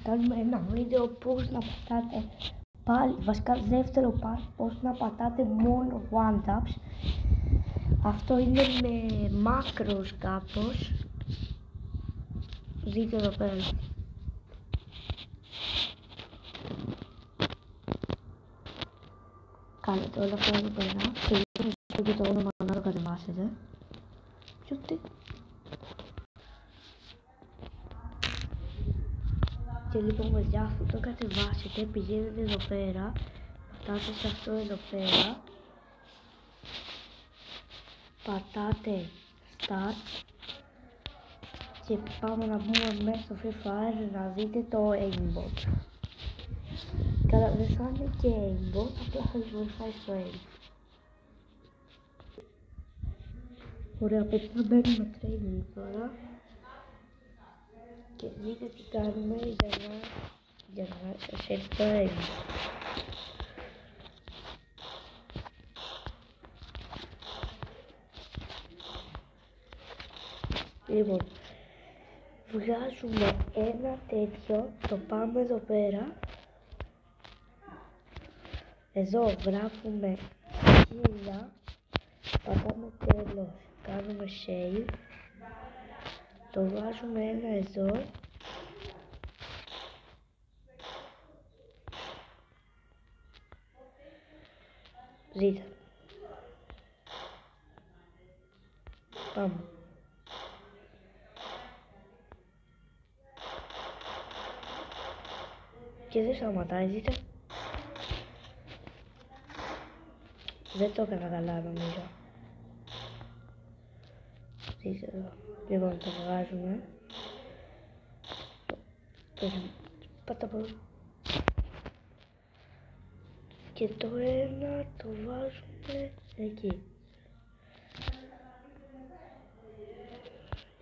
κάνουμε ένα βίντεο πώς να πατάτε πάλι, βασικά δεύτερο πώς να πατάτε μόνο one taps. Αυτό είναι με μάκρος κάπως. Δείτε εδώ πέρα. Κάνετε όλα αυτά εδώ πέρα και το όνομα να το κατεβάσετε. Και λοιπόν παιδιά, αφού το κατεβάσετε, πηγαίνετε εδώ πέρα, πατάτε σε αυτό εδώ πέρα, πατάτε start και πάμε να μπούμε μέσα στο Free Fire να δείτε το aimbot. Καλά, δεν θα είναι και aimbot, απλά θα σας βοηθάει στο aim. Ωραία, παιδιά, μπαίνουμε training τώρα και δείτε τι κάνουμε για να σας έρθει το aim. Λοιπόν, βγάζουμε ένα τέτοιο, το πάμε εδώ πέρα. Εδώ γράφουμε 1000, πατάμε τέλος, κάνουμε save, το βάζουμε ένα εδώ. Δείτε. Πάμε. Και δεν σταματάει, δείτε. Δεν το έκανα καλά νομίζω. Δείτε εδώ. Λοιπόν, το βγάζουμε. Πάτα πάνω. Και το ένα το βάζουμε εκεί.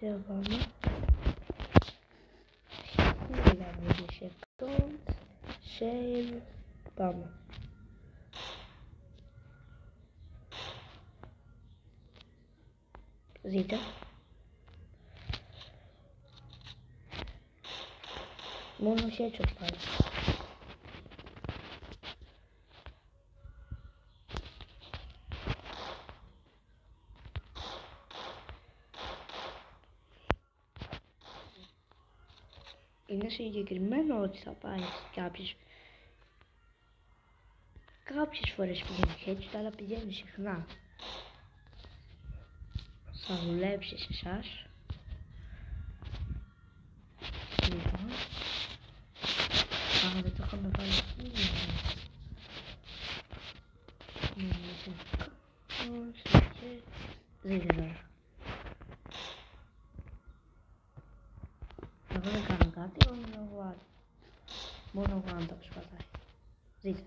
Για πάμε. Save. Πάμε. Δείτε. Μόνο headshot πάει. Είναι συγκεκριμένο ότι θα πάει κάποιες φορές πηγαίνει headshot, αλλά πηγαίνει συχνά. Θα δουλέψει σε εσάς. Λοιπόν. Δεν το είχαμε βάλει εκεί. Δείτε τώρα. Εγώ δεν κάνω κάτι, μόνο one taps πατάει. Δείτε.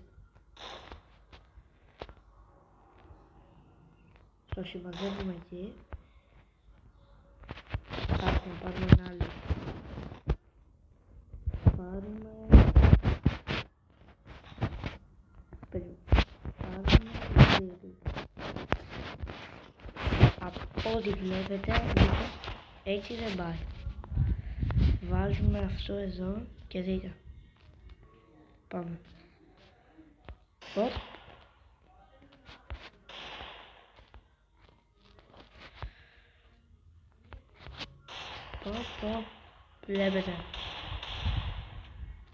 Το συμμαζεύουμε εκεί. Πάρουμε ένα άλλο. Πάρουμε από ό,τι βλέπετε, έτσι δεν πάει. Βάζουμε αυτό εδώ και δείτε. Πάμε. Οπ. Βλέπετε.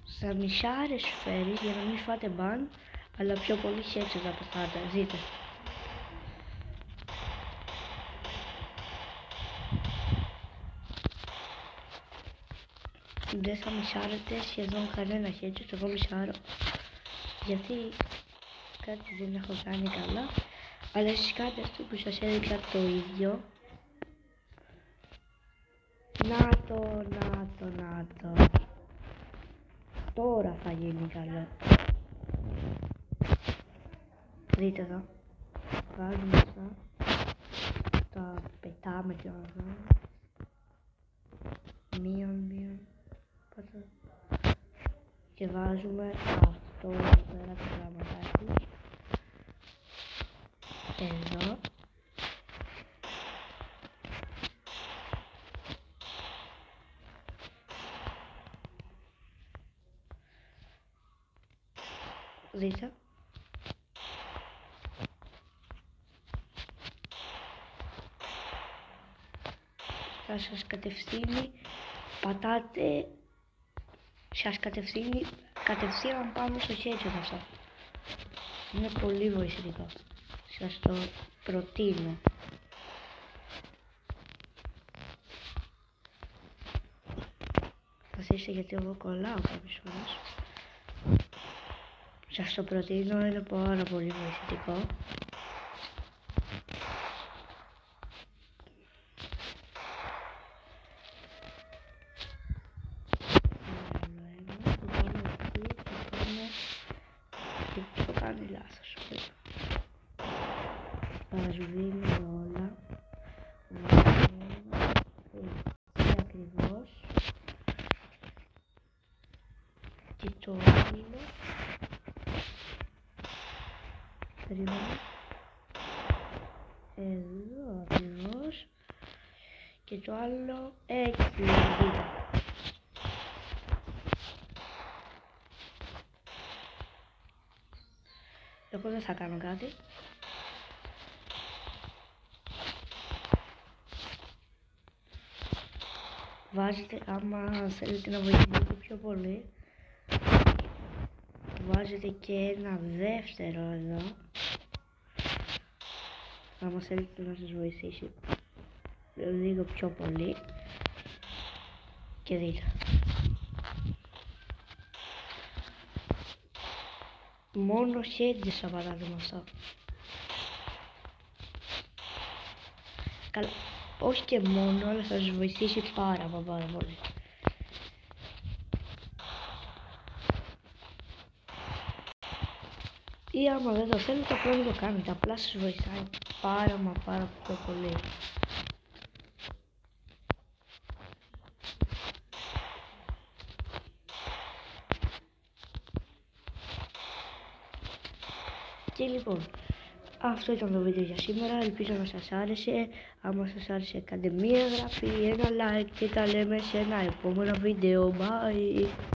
Στα μισάρες φέρεις για να μην φάτε μπαν, αλλά πιο πολύ headshot θα πεθάτε. Δείτε. Δεν θα μισάρετε σχεδόν κανένα headshot, εγώ μισάρω. Γιατί κάτι δεν έχω κάνει καλά, αλλά εσείς κάντε αυτό που σας έδειξα το ίδιο. Να το. Τώρα θα γίνει καλό. Δείτε εδώ. Βάζουμε αυτά. Τα πετάμε και όλα. Μείον. Πάτα. Και βάζουμε αυτό εδώ πέρα το γραμματάκι. Εδώ. δείτε. Θα σας κατευθύνει, πατάτε, σας κατευθύνει κατευθείαν πάνω στο headset αυτό. Είναι πολύ βοηθητικό. Σας το προτείνω. Καθίστε γιατί εγώ κολλάω κάποιες φορές. Σας το προτείνω, είναι πάρα πολύ βοηθητικό. Το κάνει λάθος. Θα σβήνει όλα. Έτσι ακριβώς. Και το άλλο. Περίμενε. Εδώ ακριβώς. Και το άλλο έτσι. Δείτε. Εγώ δεν θα κάνω κάτι. Βάζετε, άμα θέλετε να βοηθήσετε πιο πολύ, βάζετε και ένα δεύτερο εδώ. Άμα θέλετε να σας βοηθήσει λίγο πιο πολύ. Και δείτε. Μόνο χέντες θα παράδειγμα αυτό. Καλά, όχι και μόνο, αλλά θα σας βοηθήσει πάρα πολύ. Ή άμα δεν το θέλετε, απλά μην το κάνετε. Απλά σας βοηθάει πάρα πιο πολύ. Και λοιπόν, αυτό ήταν το βίντεο για σήμερα. Ελπίζω να σας άρεσε. Άμα σας άρεσε, κάντε μία εγγραφή, ένα like και τα λέμε σε ένα επόμενο βίντεο. Bye!